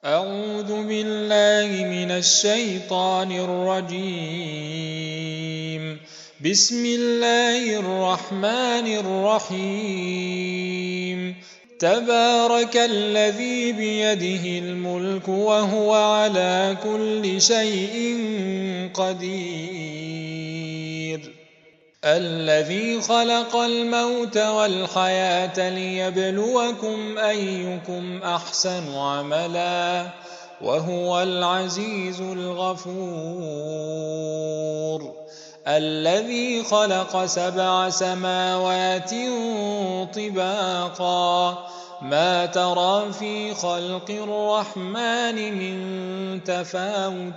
أعوذ بالله من الشيطان الرجيم. بسم الله الرحمن الرحيم. تبارك الذي بيده الملك وهو على كل شيء قدير. الذي خلق الموت والحياة ليبلوكم أيكم أحسن عملا وهو العزيز الغفور. الذي خلق 7 سماوات طباقا ما ترى في خلق الرحمن من تفاوت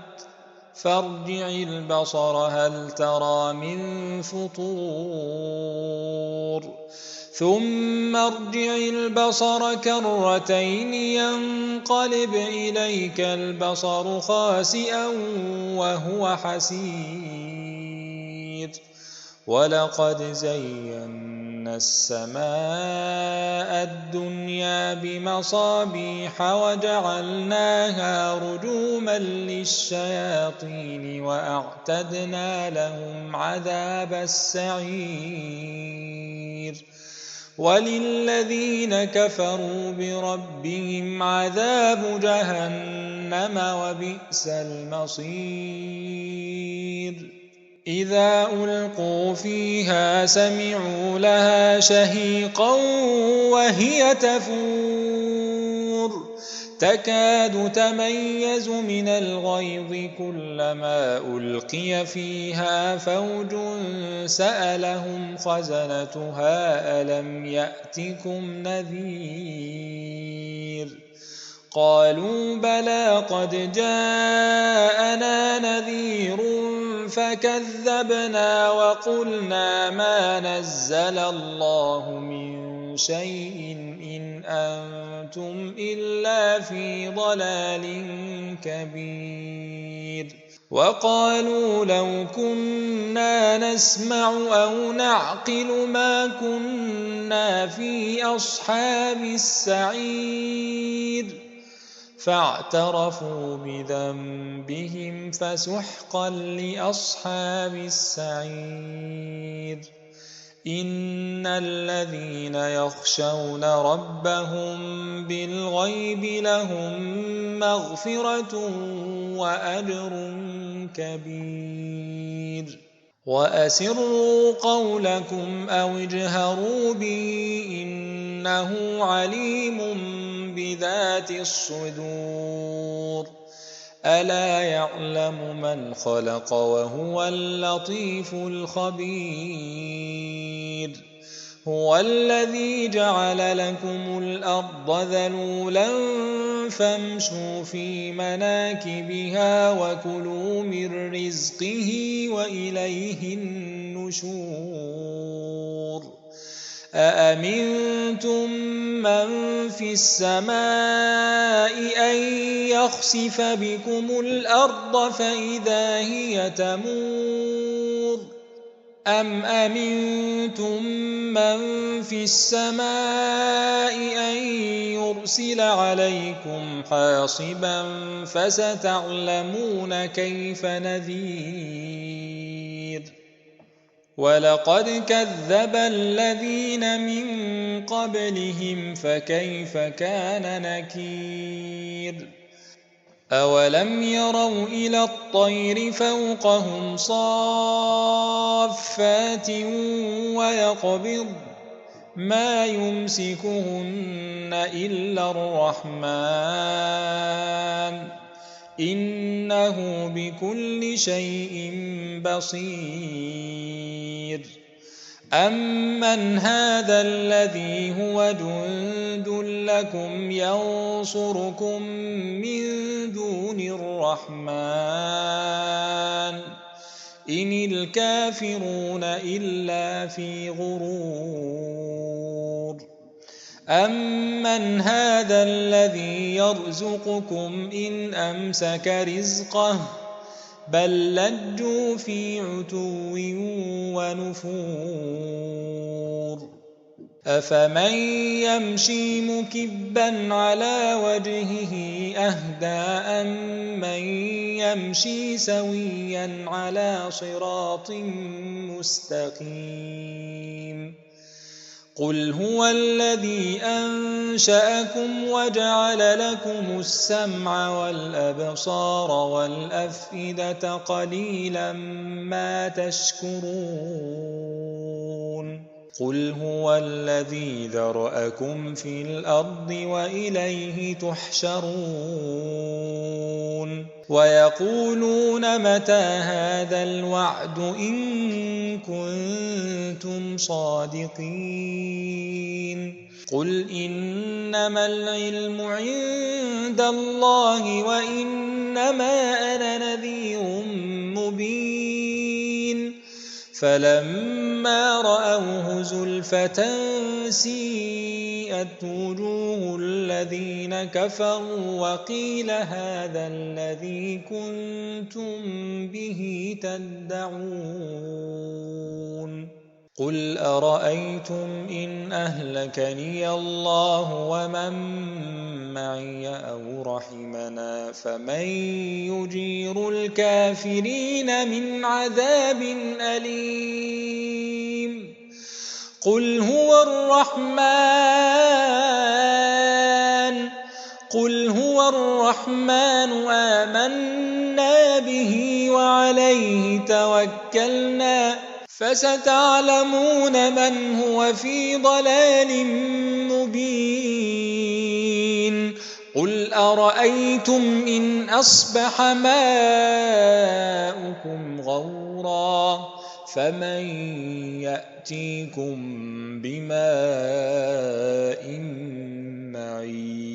فارجع البصر هل ترى من فطور ثم ارجع البصر كرتين ينقلب إليك البصر خاسئا وهو حسير. ولقد زينا السماء الدنيا بمصابيح وجعلناها رجوما للشياطين وأعتدنا لهم عذاب السعير. وللذين كفروا بربهم عذاب جهنم وبئس المصير. إذا ألقوا فيها سمعوا لها شهيقا وهي تفور تكاد تميز من الغيظ كلما ألقي فيها فوج سألهم خزنتها ألم يأتكم نذير قالوا بلى قد جاءنا نذير فكذبنا وقلنا ما نزل الله من شيء إن أنتم إلا في ضلال كبير. وقالوا لو كنا نسمع أو نعقل ما كنا في أصحاب السعير فاعترفوا بذنبهم فسحقا لأصحاب السعير. إن الذين يخشون ربهم بالغيب لهم مغفرة وأجر كبير. وأسروا قولكم أو اجهروا به إنه عليم بذات الصدور. ألا يعلم من خلق وهو اللطيف الخبير. هو الذي جعل لكم الأرض ذلولا فامشوا في مناكبها وكلوا من رزقه وإليه النشور. أأمنتم من في السماء أن يخسف بكم الأرض فإذا هي تمور أم أمنتم من في السماء أن يرسل عليكم حاصبا فستعلمون كيف نذير. ولقد كذب الذين من قبلهم فكيف كان نكير. أولم يروا إلى الطير فوقهم صافات ويقبض ما يمسكهن إلا الرحمن إنه بكل شيء بصير. أمن هذا الذي هو جند لكم ينصركم من دون الرحمن إن الكافرون إلا في غرور. أمن هذا الذي يرزقكم إن أمسك رزقه بل لجوا في عتو ونفور. أفمن يمشي مكبا على وجهه أهدى أمن يمشي سويا على صراط مستقيم قل هو الذي أنشأكم وجعل لكم السمع والأبصار والأفئدة قليلا ما تشكرون قل هو الذي ذرأكم في الأرض وإليه تحشرون ويقولون متى هذا الوعد إن كنتم صادقين قل إنما العلم عند الله وإنما أنا نذير مبين فلما رأوه زلفة سيئت وجوه الذين كفروا وقيل هذا الذي كنتم به تدعون قل أرأيتم إن أهلكني الله ومن معي أو رحمنا فمن يجير الكافرين من عذاب أليم قل هو الرحمن آمنا به وعليه توكلنا فستعلمون من هو في ضلال مبين قل أرأيتم إن أصبح ماؤكم غورا فمن يأتيكم بماء معين